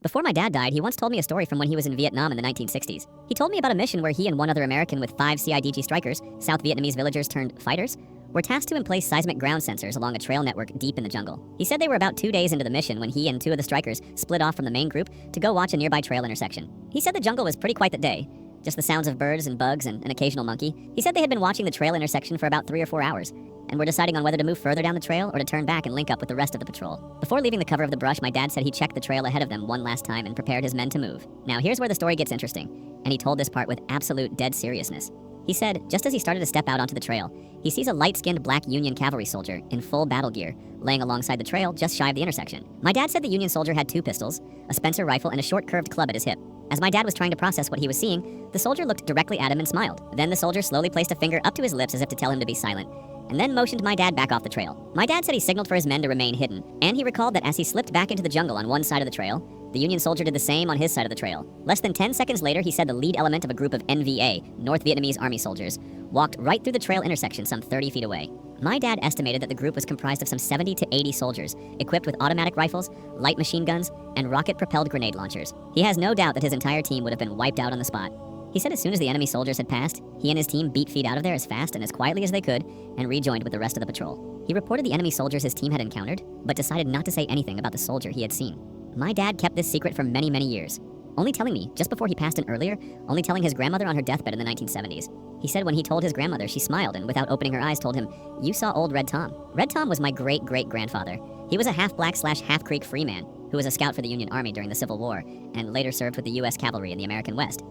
Before my dad died, he once told me a story from when he was in Vietnam in the 1960s. He told me about a mission where he and one other American with 5 CIDG strikers, South Vietnamese villagers turned fighters, were tasked to emplace seismic ground sensors along a trail network deep in the jungle. He said they were about 2 days into the mission when he and 2 of the strikers split off from the main group to go watch a nearby trail intersection. He said the jungle was pretty quiet that day, just the sounds of birds and bugs and an occasional monkey. He said they had been watching the trail intersection for about 3 or 4 hours, and were deciding on whether to move further down the trail or to turn back and link up with the rest of the patrol. Before leaving the cover of the brush, my dad said he checked the trail ahead of them one last time and prepared his men to move. Now here's where the story gets interesting, and he told this part with absolute dead seriousness. He said, just as he started to step out onto the trail, he sees a light-skinned black Union cavalry soldier in full battle gear laying alongside the trail just shy of the intersection. My dad said the Union soldier had 2 pistols, a Spencer rifle, and a short curved club at his hip. As my dad was trying to process what he was seeing, the soldier looked directly at him and smiled. Then the soldier slowly placed a finger up to his lips as if to tell him to be silent, and then motioned my dad back off the trail. My dad said he signaled for his men to remain hidden, and he recalled that as he slipped back into the jungle on one side of the trail, the Union soldier did the same on his side of the trail. Less than 10 seconds later, he said the lead element of a group of NVA, North Vietnamese Army soldiers, walked right through the trail intersection some 30 feet away. My dad estimated that the group was comprised of some 70 to 80 soldiers, equipped with automatic rifles, light machine guns, and rocket-propelled grenade launchers. He has no doubt that his entire team would have been wiped out on the spot. He said as soon as the enemy soldiers had passed, he and his team beat feet out of there as fast and as quietly as they could and rejoined with the rest of the patrol. He reported the enemy soldiers his team had encountered, but decided not to say anything about the soldier he had seen. My dad kept this secret for many, many years, only telling me, just before he passed and earlier, only telling his grandmother on her deathbed in the 1970s. He said when he told his grandmother, she smiled and without opening her eyes told him, "You saw old Red Tom." Red Tom was my great-great-grandfather. He was a half-black/half Creek free man who was a scout for the Union Army during the Civil War and later served with the U.S. Cavalry in the American West.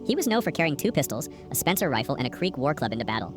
He was known for carrying 2 pistols, a Spencer rifle, and a Creek war club into battle.